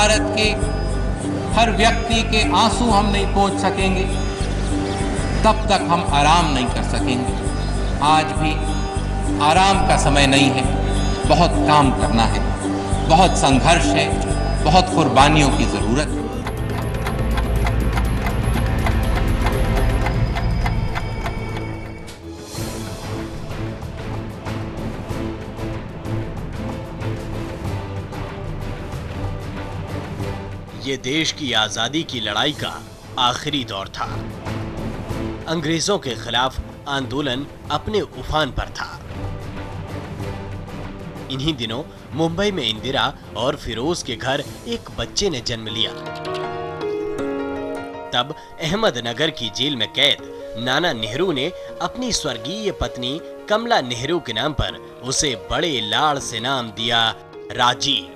भारत के हर व्यक्ति के आंसू हम नहीं पोंछ सकेंगे, तब तक हम आराम नहीं कर सकेंगे। आज भी आराम का समय नहीं है, बहुत काम करना है, बहुत संघर्ष है, बहुत कुर्बानियों की जरूरत है। ये देश की आजादी की लड़ाई का आखिरी दौर था। अंग्रेजों के खिलाफ आंदोलन अपने उफान पर था। इन्हीं दिनों मुंबई में इंदिरा और फिरोज के घर एक बच्चे ने जन्म लिया। तब अहमदनगर की जेल में कैद नाना नेहरू ने अपनी स्वर्गीय पत्नी कमला नेहरू के नाम पर उसे बड़े लाड़ से नाम दिया राजीव।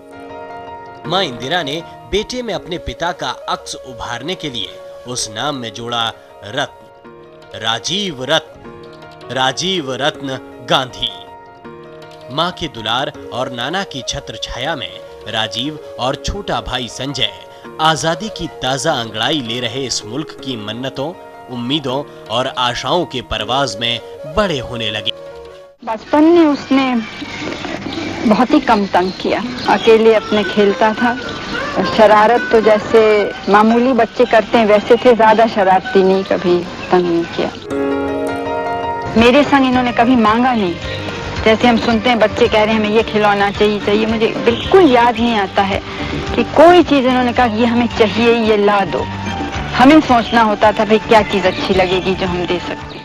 मां इंदिरा ने बेटे में अपने पिता का अक्स उभारने के लिए उस नाम में जोड़ा रत्न, राजीव रत्न गांधी। मां के दुलार और नाना की छत्र छाया में राजीव और छोटा भाई संजय आजादी की ताजा अंगड़ाई ले रहे इस मुल्क की मन्नतों, उम्मीदों और आशाओं के परवाज में बड़े होने लगे। बचपन में उसने बहुत ही कम तंग किया, अकेले अपने खेलता था। शरारत तो जैसे मामूली बच्चे करते हैं वैसे थे, ज्यादा शरारती नहीं, कभी तंग नहीं किया। मेरे संग इन्होंने कभी मांगा नहीं। जैसे हम सुनते हैं बच्चे कह रहे हैं हमें ये खिलौना चाहिए, मुझे बिल्कुल याद नहीं आता है कि कोई चीज इन्होंने कहा ये हमें चाहिए, ये ला दो। हमें सोचना होता था भाई क्या चीज अच्छी लगेगी जो हम दे सकते हैं।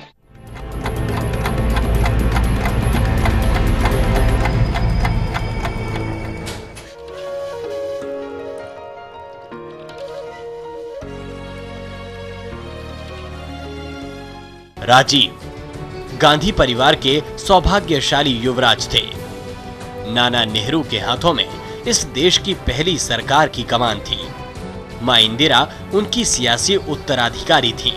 राजीव गांधी परिवार के सौभाग्यशाली युवराज थे। नाना नेहरू के हाथों में इस देश की पहली सरकार की कमान थी। मां इंदिरा उनकी सियासी उत्तराधिकारी थी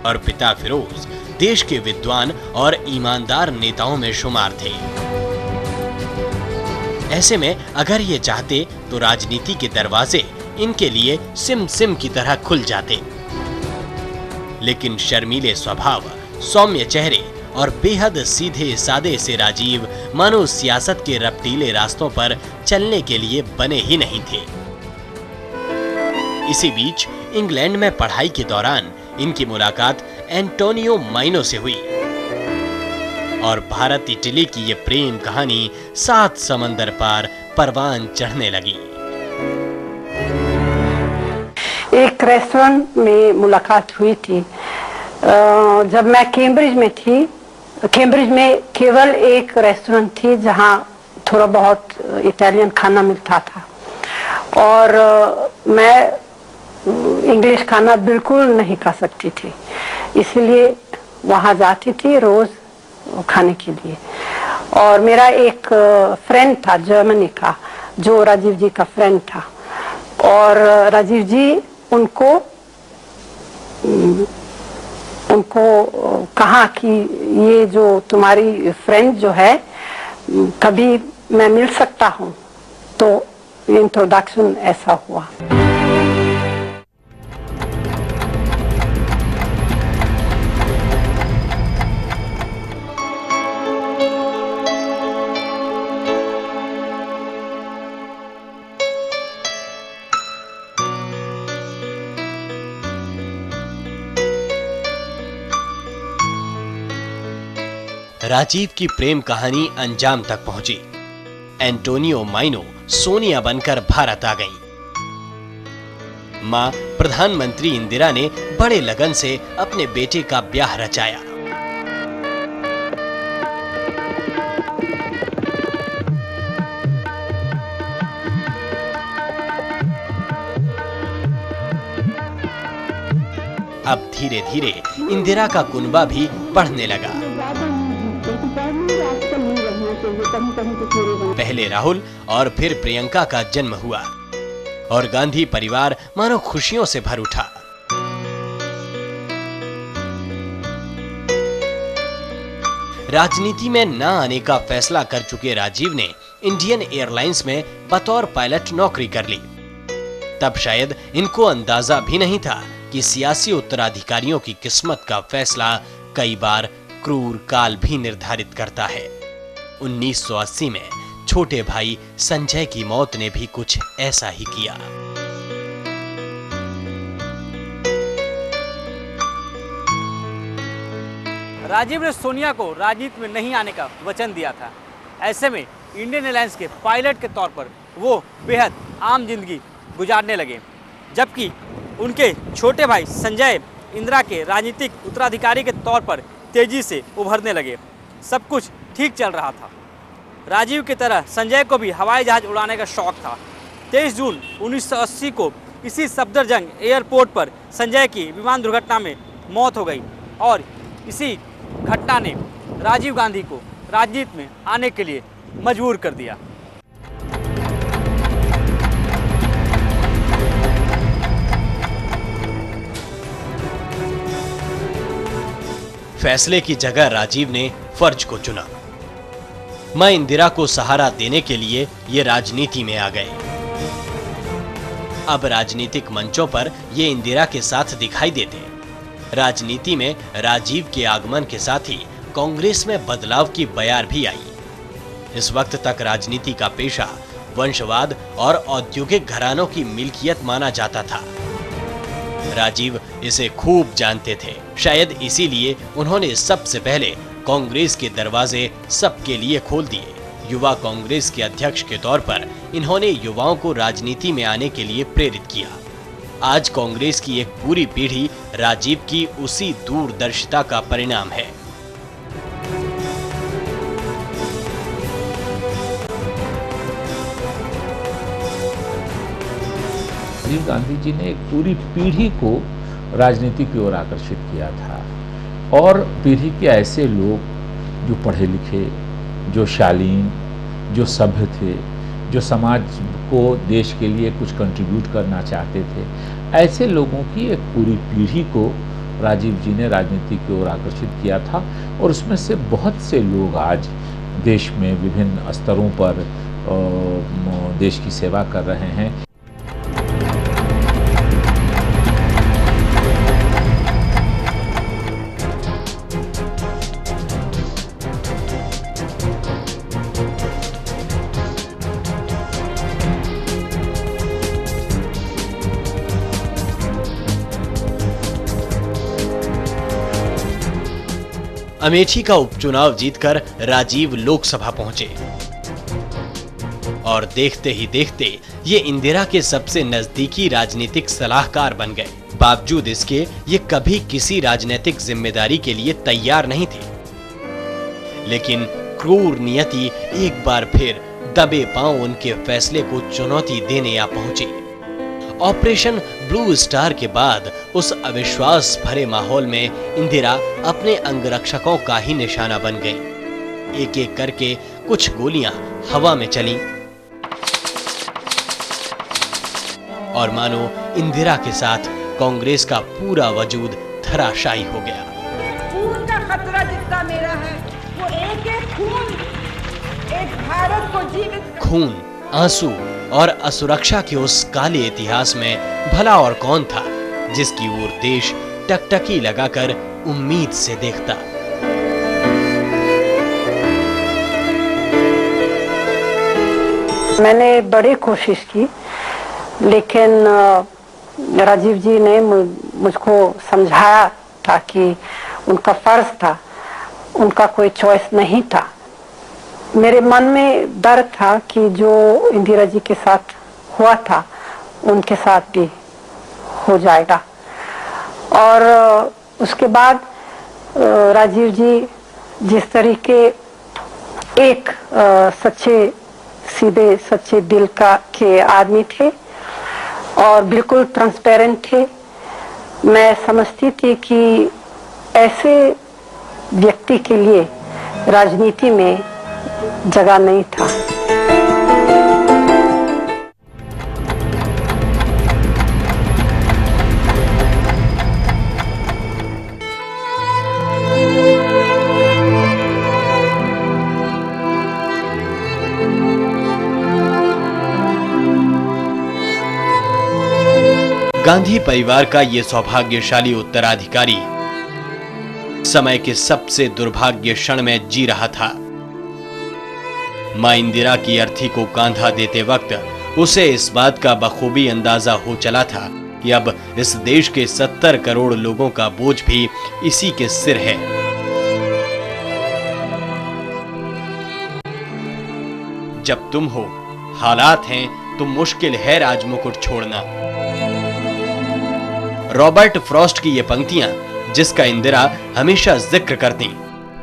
और पिता फिरोज देश के विद्वान और ईमानदार नेताओं में शुमार थे। ऐसे में अगर ये चाहते तो राजनीति के दरवाजे इनके लिए सिम सिम की तरह खुल जाते। लेकिन शर्मीले स्वभाव, सौम्य चेहरे और बेहद सीधे सादे से राजीव मानो सियासत के रपटीले रास्तों पर चलने के लिए बने ही नहीं थे। इसी बीच इंग्लैंड में पढ़ाई के दौरान इनकी मुलाकात एंटोनियो माइनो से हुई और भारत इटली की ये प्रेम कहानी 7 समंदर पार परवान चढ़ने लगी। एक रेस्टोरेंट में मुलाकात हुई थी जब मैं कैम्ब्रिज में थी। कैम्ब्रिज में केवल एक रेस्टोरेंट थी जहां थोड़ा बहुत इटालियन खाना मिलता था और मैं इंग्लिश खाना बिल्कुल नहीं खा सकती थी, इसलिए वहां जाती थी रोज खाने के लिए। और मेरा एक फ्रेंड था जर्मनी का, जो राजीव जी का फ्रेंड था, और राजीव जी उनको कहा कि ये जो तुम्हारी फ्रेंड जो है कभी मैं मिल सकता हूँ, तो इंट्रोडक्शन ऐसा हुआ। राजीव की प्रेम कहानी अंजाम तक पहुंची। एंटोनियो माइनो सोनिया बनकर भारत आ गईं। मां प्रधानमंत्री इंदिरा ने बड़े लगन से अपने बेटे का ब्याह रचाया। अब धीरे धीरे इंदिरा का कुनबा भी बढ़ने लगा। पहले राहुल और फिर प्रियंका का जन्म हुआ और गांधी परिवार मानो खुशियों से भर उठा। राजनीति में न आने का फैसला कर चुके राजीव ने इंडियन एयरलाइंस में बतौर पायलट नौकरी कर ली। तब शायद इनको अंदाजा भी नहीं था कि सियासी उत्तराधिकारियों की किस्मत का फैसला कई बार क्रूर काल भी निर्धारित करता है। 1980 में छोटे भाई संजय की मौत ने भी कुछ ऐसा ही किया। राजीव ने सोनिया को राजनीति में नहीं आने का वचन दिया था। ऐसे में इंडियन एयरलाइंस के पायलट के तौर पर वो बेहद आम जिंदगी गुजारने लगे, जबकि उनके छोटे भाई संजय इंदिरा के राजनीतिक उत्तराधिकारी के तौर पर तेजी से उभरने लगे। सब कुछ ठीक चल रहा था। राजीव की तरह संजय को भी हवाई जहाज उड़ाने का शौक था। 23 जून 1980 को इसी सफदरजंग एयरपोर्ट पर संजय की विमान दुर्घटना में मौत हो गई और इसी घटना ने राजीव गांधी को राजनीति में आने के लिए मजबूर कर दिया। फैसले की जगह राजीव ने फर्ज को चुना। मां इंदिरा को सहारा देने के लिए ये राजनीति में आ गए। अब राजनीतिक मंचों पर ये इंदिरा के साथ दिखाई देते। राजनीति में राजीव के आगमन के साथ ही कांग्रेस में बदलाव की बयार भी आई। इस वक्त तक राजनीति का पेशा वंशवाद और औद्योगिक घरानों की मिल्कियत माना जाता था। राजीव इसे खूब जानते थे। शायद इसीलिए उन्होंने सबसे पहले कांग्रेस के दरवाजे सबके लिए खोल दिए। युवा कांग्रेस के अध्यक्ष के तौर पर इन्होंने युवाओं को राजनीति में आने के लिए प्रेरित किया। आज कांग्रेस की एक पूरी पीढ़ी राजीव की उसी दूरदर्शिता का परिणाम है। राजीव गांधी जी ने एक पूरी पीढ़ी को राजनीति की ओर आकर्षित किया था और पीढ़ी के ऐसे लोग जो पढ़े लिखे, जो शालीन, जो सभ्य थे, जो समाज को देश के लिए कुछ कंट्रीब्यूट करना चाहते थे, ऐसे लोगों की एक पूरी पीढ़ी को राजीव जी ने राजनीति की ओर आकर्षित किया था और उसमें से बहुत से लोग आज देश में विभिन्न स्तरों पर देश की सेवा कर रहे हैं। अमेठी का उपचुनाव जीतकर राजीव लोकसभा पहुंचे और देखते ही देखते ये इंदिरा के सबसे नजदीकी राजनीतिक सलाहकार बन गए। बावजूद इसके ये कभी किसी राजनीतिक जिम्मेदारी के लिए तैयार नहीं थे, लेकिन क्रूर नियति एक बार फिर दबे पांव उनके फैसले को चुनौती देने आ पहुंची। ऑपरेशन ब्लू स्टार के बाद उस अविश्वास भरे माहौल में इंदिरा अपने अंगरक्षकों का ही निशाना बन गई। एक एक करके कुछ गोलियां हवा में चलीं और मानो इंदिरा के साथ कांग्रेस का पूरा वजूद धराशायी हो गया। खून का खतरा जितना मेरा है वो एक एक खून एक भारत को जीवित खून, आंसू और असुरक्षा के उस काले इतिहास में भला और कौन था जिसकी ओर देश टकटकी लगाकर उम्मीद से देखता। मैंने बड़ी कोशिश की, लेकिन राजीव जी ने मुझको समझाया था कि उनका फर्ज था, उनका कोई चॉइस नहीं था। मेरे मन में डर था कि जो इंदिरा जी के साथ हुआ था उनके साथ भी हो जाएगा। और उसके बाद राजीव जी जिस तरीके एक सच्चे सीधे सच्चे दिल के आदमी थे और बिल्कुल ट्रांसपेरेंट थे, मैं समझती थी कि ऐसे व्यक्ति के लिए राजनीति में जगह नहीं था। गांधी परिवार का ये सौभाग्यशाली उत्तराधिकारी समय के सबसे दुर्भाग्य क्षण में जी रहा था। मां इंदिरा की अर्थी को कांधा देते वक्त उसे इस बात का बखूबी अंदाजा हो चला था कि अब इस देश के 70 करोड़ लोगों का बोझ भी इसी के सिर है। जब तुम हो, हालात हैं तो मुश्किल है राजमुकुट छोड़ना। रॉबर्ट फ्रॉस्ट की ये पंक्तियां, जिसका इंदिरा हमेशा जिक्र करती,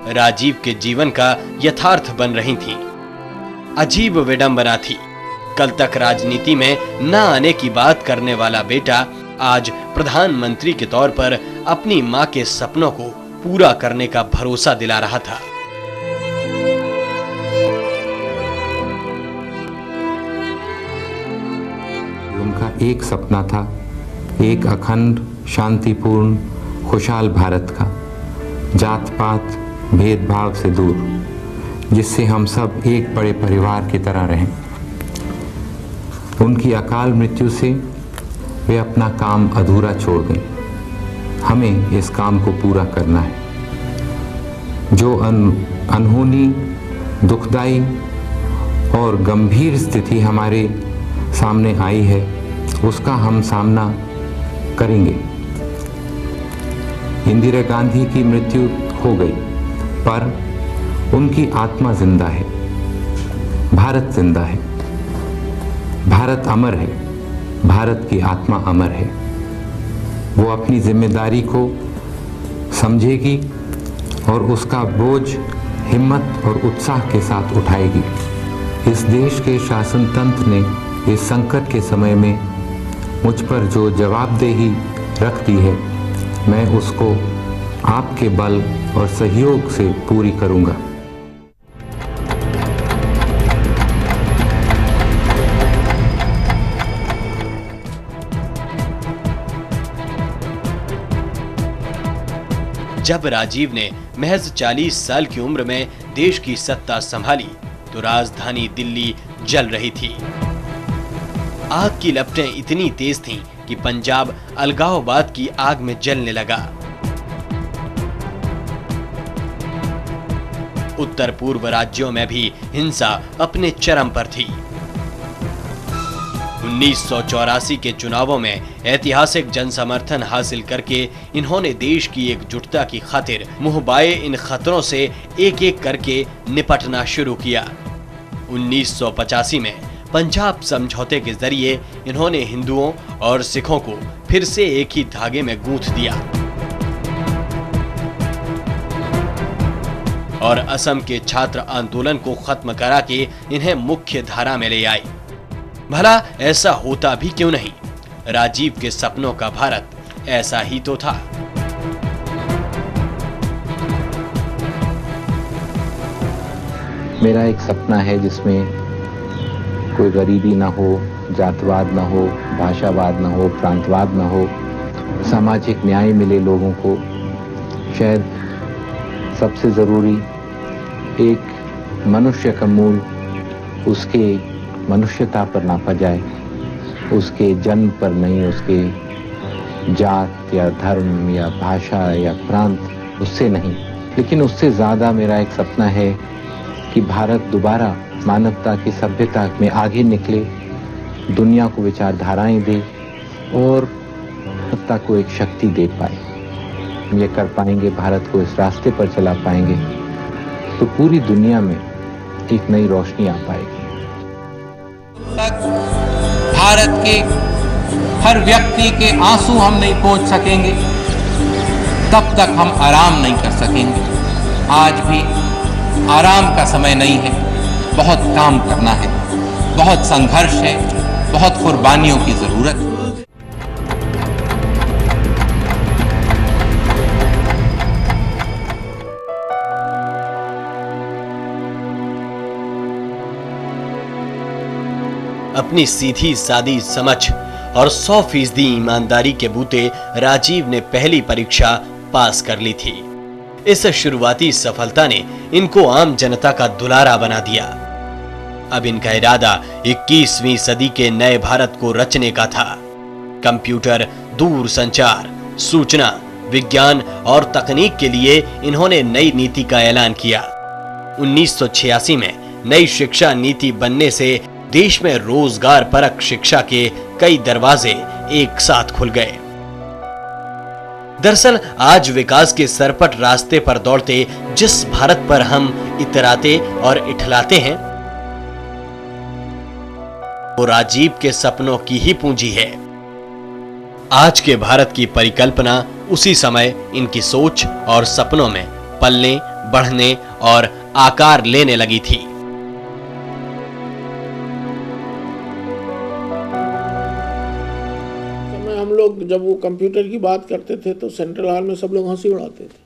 राजीव के जीवन का यथार्थ बन रही थीं। अजीब विडंबना थी, कल तक राजनीति में न आने की बात करने वाला बेटा आज प्रधानमंत्री के तौर पर अपनी मां के सपनों को पूरा करने का भरोसा दिला रहा था। उनका एक सपना था, एक अखंड, शांतिपूर्ण, खुशहाल भारत का, जात पात भेदभाव से दूर, जिससे हम सब एक बड़े परिवार की तरह रहें। उनकी अकाल मृत्यु से वे अपना काम अधूरा छोड़ गए। हमें इस काम को पूरा करना है। जो अनहोनी, दुखदाई और गंभीर स्थिति हमारे सामने आई है, उसका हम सामना करेंगे। इंदिरा गांधी की मृत्यु हो गई, पर उनकी आत्मा जिंदा है। भारत जिंदा है, भारत अमर है, भारत की आत्मा अमर है। वो अपनी जिम्मेदारी को समझेगी और उसका बोझ हिम्मत और उत्साह के साथ उठाएगी। इस देश के शासन तंत्र ने इस संकट के समय में मुझ पर जो जवाबदेही रख दी है, मैं उसको आपके बल और सहयोग से पूरी करूंगा। जब राजीव ने महज 40 साल की उम्र में देश की सत्ता संभाली तो राजधानी दिल्ली जल रही थी। आग की लपटें इतनी तेज थीं कि पंजाब अलगाववाद की आग में जलने लगा। उत्तर पूर्व राज्यों में भी हिंसा अपने चरम पर थी। 1984 के चुनावों में ऐतिहासिक जनसमर्थन हासिल करके इन्होंने देश की एकजुटता की खातिर मुंहबाए इन खतरों से एक एक करके निपटना शुरू किया। 1985 में पंजाब समझौते के जरिए इन्होंने हिंदुओं और सिखों को फिर से एक ही धागे में गूंथ दिया और असम के छात्र आंदोलन को खत्म करा के इन्हें मुख्य धारा में ले आए। भला ऐसा होता भी क्यों नहीं? राजीव के सपनों का भारत ऐसा ही तो था। मेरा एक सपना है जिसमें कोई गरीबी ना हो, जातवाद ना हो, भाषावाद ना हो, प्रांतवाद ना हो, सामाजिक न्याय मिले लोगों को। शायद सबसे जरूरी एक मनुष्य का मूल उसके मनुष्यता पर नापा जाए, उसके जन्म पर नहीं, उसके जात या धर्म या भाषा या प्रांत, उससे नहीं। लेकिन उससे ज्यादा मेरा एक सपना है कि भारत दोबारा मानवता की सभ्यता में आगे निकले, दुनिया को विचारधाराएं दे और सत्ता को एक शक्ति दे पाए। हम ये कर पाएंगे, भारत को इस रास्ते पर चला पाएंगे, तो पूरी दुनिया में एक नई रोशनी आ पाएगी। तक भारत के हर व्यक्ति के आंसू हम नहीं पोंछ सकेंगे, तब तक हम आराम नहीं कर सकेंगे। आज भी आराम का समय नहीं है, बहुत काम करना है, बहुत संघर्ष है, बहुत कुर्बानियों की जरूरत है। अपनी सीधी सादी समझ और 100% ईमानदारी के बूते राजीव ने पहली परीक्षा पास कर ली थी। इस शुरुआती सफलता ने इनको आम जनता का दुलारा बना दिया। अब इनका इरादा 21वीं सदी के नए भारत को रचने का था। कंप्यूटर, दूरसंचार, सूचना, विज्ञान और तकनीक के लिए इन्होंने नई नीति का ऐलान किया। 1986 में नई शिक्षा नीति बनने से देश में रोजगार परक शिक्षा के कई दरवाजे एक साथ खुल गए। दरअसल आज विकास के सरपट रास्ते पर दौड़ते जिस भारत पर हम इतराते और इठलाते हैं, वो राजीव के सपनों की ही पूंजी है। आज के भारत की परिकल्पना उसी समय इनकी सोच और सपनों में पलने, बढ़ने और आकार लेने लगी थी। हम लोग जब वो कंप्यूटर की बात करते थे तो सेंट्रल हॉल में सब लोग हंसी उड़ाते थे।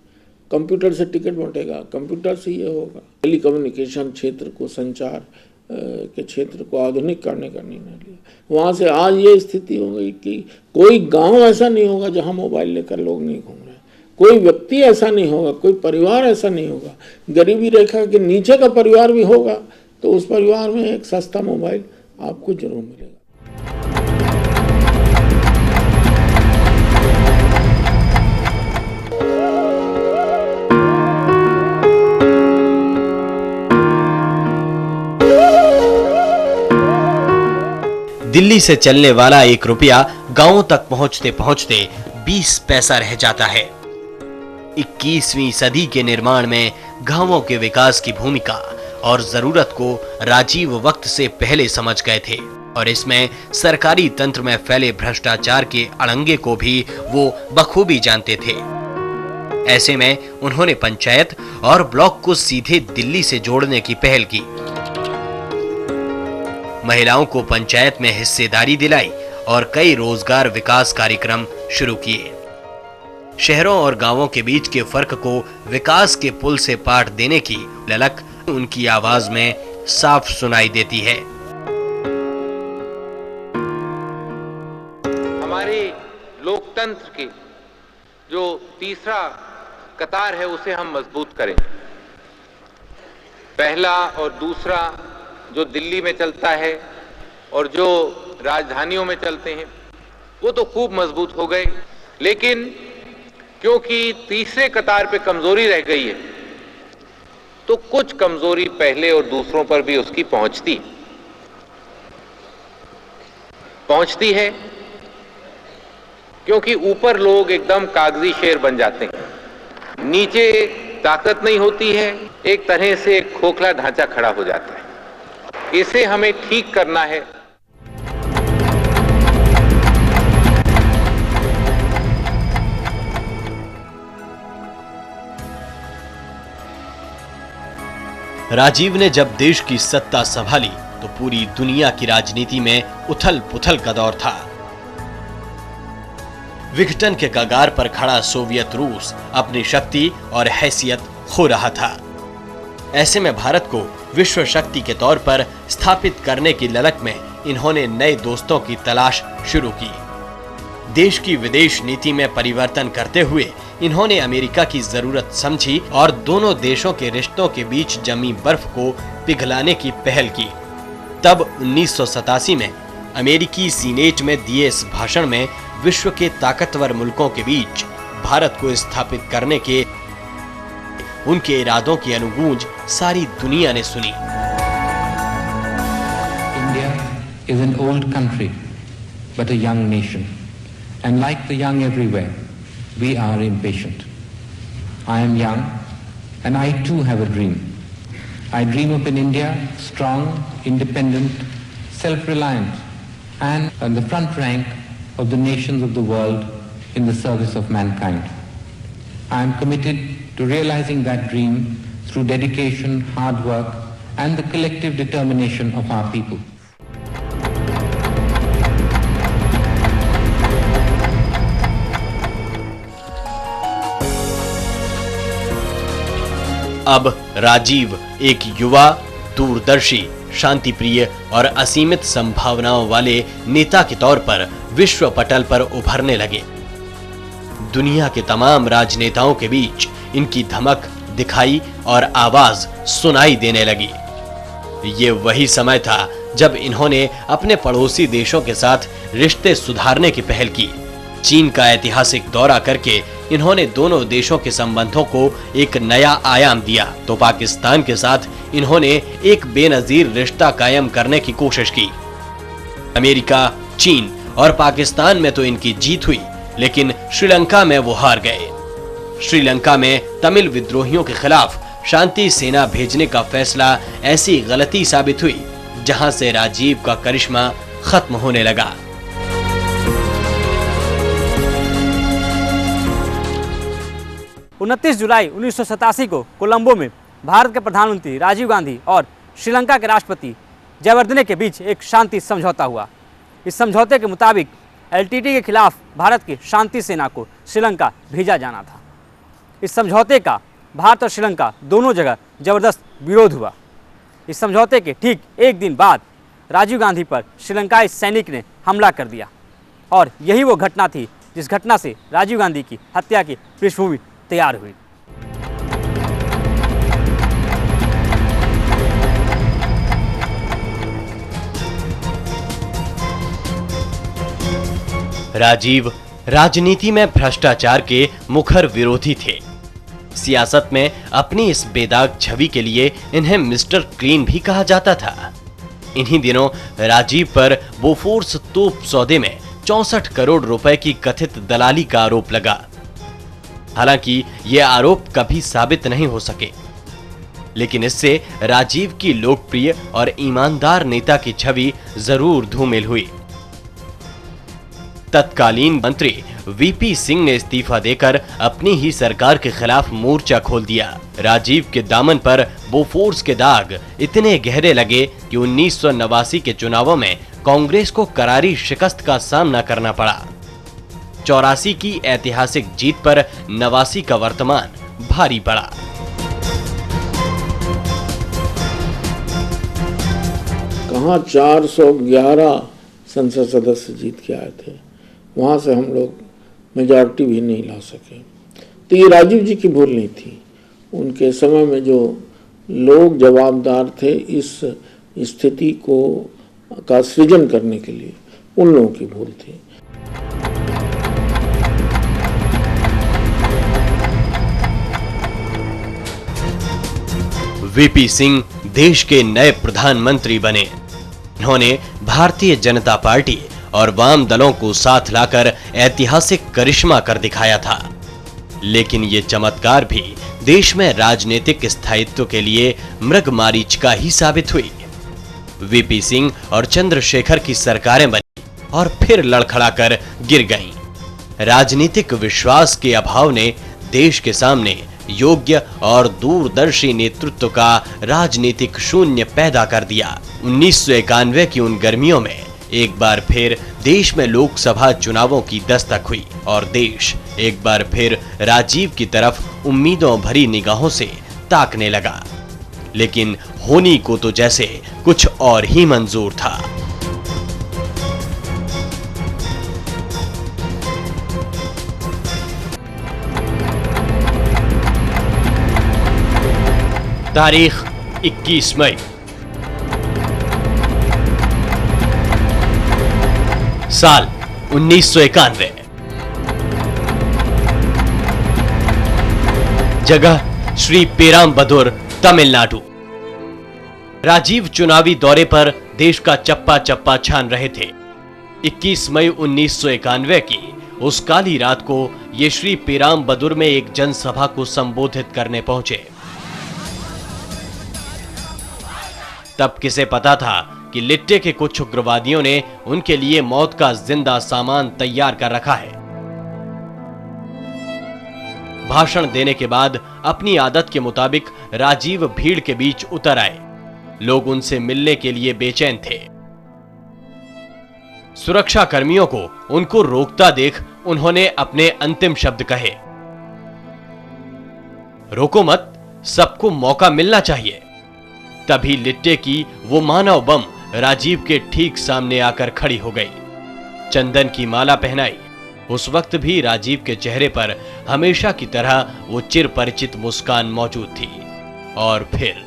कंप्यूटर से टिकट बंटेगा, कंप्यूटर से ये होगा। टेलीकम्युनिकेशन क्षेत्र को, संचार के क्षेत्र को आधुनिक करने का निर्णय लिया। वहाँ से आज ये स्थिति हो गई कि कोई गांव ऐसा नहीं होगा जहाँ मोबाइल लेकर लोग नहीं घूम रहे, कोई व्यक्ति ऐसा नहीं होगा, कोई परिवार ऐसा नहीं होगा। गरीबी रेखा के नीचे का परिवार भी होगा तो उस परिवार में एक सस्ता मोबाइल आपको जरूर मिलेगा। दिल्ली से चलने वाला 1 रुपया गांवों तक पहुंचते पहुंचते 20 पैसा रह जाता है। 21वीं सदी के निर्माण में गांवों के विकास की भूमिका और जरूरत को राजीव वक्त से पहले समझ गए थे और इसमें सरकारी तंत्र में फैले भ्रष्टाचार के अड़ंगे को भी वो बखूबी जानते थे। ऐसे में उन्होंने पंचायत और ब्लॉक को सीधे दिल्ली से जोड़ने की पहल की। महिलाओं को पंचायत में हिस्सेदारी दिलाई और कई रोजगार विकास कार्यक्रम शुरू किए। शहरों और गांवों के बीच के फर्क को विकास के पुल से पाट देने की ललक उनकी आवाज में साफ सुनाई देती है। हमारे लोकतंत्र की जो तीसरा कतार है उसे हम मजबूत करें। पहला और दूसरा जो दिल्ली में चलता है और जो राजधानियों में चलते हैं वो तो खूब मजबूत हो गए, लेकिन क्योंकि तीसरे कतार पे कमजोरी रह गई है तो कुछ कमजोरी पहले और दूसरों पर भी उसकी पहुंचती है, क्योंकि ऊपर लोग एकदम कागजी शेर बन जाते हैं, नीचे ताकत नहीं होती है, एक तरह से एक खोखला ढांचा खड़ा हो जाता है। इसे हमें ठीक करना है। राजीव ने जब देश की सत्ता संभाली तो पूरी दुनिया की राजनीति में उथल पुथल का दौर था। विघटन के कगार पर खड़ा सोवियत रूस अपनी शक्ति और हैसियत खो रहा था। ऐसे में भारत को विश्व शक्ति के तौर पर स्थापित करने की ललक में इन्होंने नए दोस्तों की तलाश शुरू की। देश की विदेश नीति में परिवर्तन करते हुए इन्होंने अमेरिका की जरूरत समझी और दोनों देशों के रिश्तों के बीच जमी बर्फ को पिघलाने की पहल की। तब 1987 में अमेरिकी सीनेट में दिए इस भाषण में विश्व के ताकतवर मुल्कों के बीच भारत को स्थापित करने के उनके इरादों की अनुगूंज सारी दुनिया ने सुनी। India is an old country, but a young nation. And like the young everywhere, we are impatient. I am young, and I too have a dream. I dream of an India strong, independent, self-reliant, and on the front rank of the nations of the world in the service of mankind. I am committed to realizing that dream through dedication, hard work, and the collective determination of our people. अब राजीव एक युवा, दूरदर्शी, शांतिप्रिय और असीमित संभावनाओं वाले नेता के तौर पर विश्व पटल पर उभरने लगे। दुनिया के तमाम राजनेताओं के बीच इनकी धमक दिखाई और आवाज सुनाई देने लगी। ये वही समय था जब इन्होंने अपने पड़ोसी देशों के साथ रिश्ते सुधारने की पहल की। चीन का ऐतिहासिक दौरा करके इन्होंने दोनों देशों के संबंधों को एक नया आयाम दिया, तो पाकिस्तान के साथ इन्होंने एक बेनजीर रिश्ता कायम करने की कोशिश की। अमेरिका, चीन और पाकिस्तान में तो इनकी जीत हुई, लेकिन श्रीलंका में वो हार गए। श्रीलंका में तमिल विद्रोहियों के खिलाफ शांति सेना भेजने का फैसला ऐसी गलती साबित हुई जहां से राजीव का करिश्मा खत्म होने लगा। उनतीस जुलाई 1987 को कोलंबो में भारत के प्रधानमंत्री राजीव गांधी और श्रीलंका के राष्ट्रपति जयवर्धने के बीच एक शांति समझौता हुआ। इस समझौते के मुताबिक एलटीटी के खिलाफ भारत की शांति सेना को श्रीलंका भेजा जाना था। इस समझौते का भारत और श्रीलंका दोनों जगह जबरदस्त विरोध हुआ। इस समझौते के ठीक एक दिन बाद राजीव गांधी पर श्रीलंकाई सैनिक ने हमला कर दिया और यही वो घटना थी जिस घटना से राजीव गांधी की हत्या की पृष्ठभूमि तैयार हुई। राजीव राजनीति में भ्रष्टाचार के मुखर विरोधी थे। सियासत में अपनी इस बेदाग छवि के लिए इन्हें मिस्टर क्लीन भी कहा जाता था। इन्हीं दिनों राजीव पर बोफोर्स तोप सौदे में 64 करोड़ रुपए की कथित दलाली का आरोप लगा। हालांकि ये आरोप कभी साबित नहीं हो सके, लेकिन इससे राजीव की लोकप्रिय और ईमानदार नेता की छवि जरूर धूमिल हुई। तत्कालीन मंत्री वीपी सिंह ने इस्तीफा देकर अपनी ही सरकार के खिलाफ मोर्चा खोल दिया। राजीव के दामन पर बोफोर्स के दाग इतने गहरे लगे कि 1989 के चुनावों में कांग्रेस को करारी शिकस्त का सामना करना पड़ा। 84 की ऐतिहासिक जीत पर 89 का वर्तमान भारी पड़ा। कहाँ 411 संसद सदस्य जीत के आए थे, वहाँ से हम लोग मेजॉरिटी भी नहीं ला सके। तो ये राजीव जी की भूल नहीं थी। उनके समय में जो लोग जवाबदार थे इस स्थिति का सृजन करने के लिए, उन लोगों की भूल थी। वीपी सिंह देश के नए प्रधानमंत्री बने। इन्होंने भारतीय जनता पार्टी और वाम दलों को साथ लाकर ऐतिहासिक करिश्मा कर दिखाया था। लेकिन ये चमत्कार भी देश में राजनीतिक स्थायित्व के लिए मृगमारीचिका ही साबित हुई। वीपी सिंह और चंद्रशेखर की सरकारें बनी और फिर लड़खड़ाकर गिर गईं। राजनीतिक विश्वास के अभाव ने देश के सामने योग्य और दूरदर्शी नेतृत्व का राजनीतिक शून्य पैदा कर दिया। 1991 की उन गर्मियों में एक बार फिर देश में लोकसभा चुनावों की दस्तक हुई और देश एक बार फिर राजीव की तरफ उम्मीदों भरी निगाहों से ताकने लगा। लेकिन होनी को तो जैसे कुछ और ही मंजूर था। तारीख 21 मई। साल 1991। जगह श्री पेराम्बदुर, तमिलनाडु। राजीव चुनावी दौरे पर देश का चप्पा चप्पा छान रहे थे। 21 मई 1991 की उस काली रात को ये श्री पेराम्बदुर में एक जनसभा को संबोधित करने पहुंचे। तब किसे पता था कि लिट्टे के कुछ उग्रवादियों ने उनके लिए मौत का जिंदा सामान तैयार कर रखा है। भाषण देने के बाद अपनी आदत के मुताबिक राजीव भीड़ के बीच उतर आए। लोग उनसे मिलने के लिए बेचैन थे। सुरक्षा कर्मियों को उनको रोकता देख उन्होंने अपने अंतिम शब्द कहे, रोको मत, सबको मौका मिलना चाहिए। तभी लिट्टे की वो मानव बम राजीव के ठीक सामने आकर खड़ी हो गई, चंदन की माला पहनाई। उस वक्त भी राजीव के चेहरे पर हमेशा की तरह वो चिर परिचित मुस्कान मौजूद थी। और फिर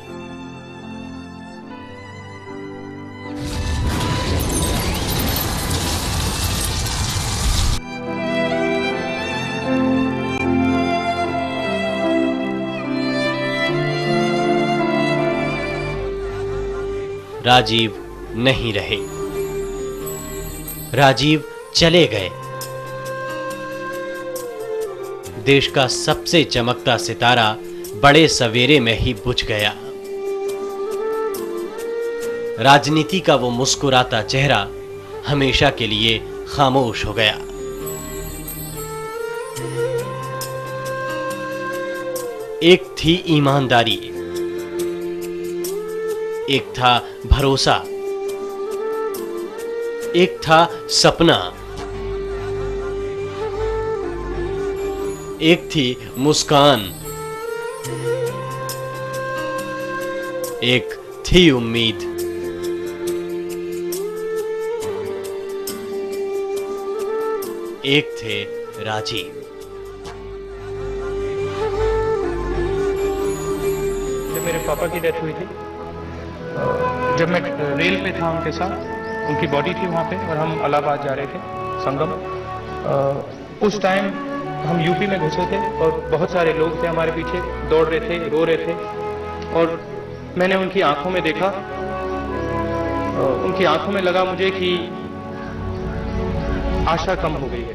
राजीव नहीं रहे। राजीव चले गए। देश का सबसे चमकता सितारा बड़े सवेरे में ही बुझ गया। राजनीति का वो मुस्कुराता चेहरा हमेशा के लिए खामोश हो गया। एक थी ईमानदारी, एक था भरोसा, एक था सपना, एक थी मुस्कान, एक थी उम्मीद। एक थे राजीव। जब मेरे पापा की डेथ हुई थी, जब मैं रेल पे था उनके साथ, उनकी बॉडी थी वहाँ पे और हम इलाहाबाद जा रहे थे संगम। उस टाइम हम यूपी में घुसे थे और बहुत सारे लोग थे हमारे पीछे, दौड़ रहे थे, रो रहे थे, और मैंने उनकी आंखों में देखा, उनकी आंखों में लगा मुझे कि आशा कम हो गई है।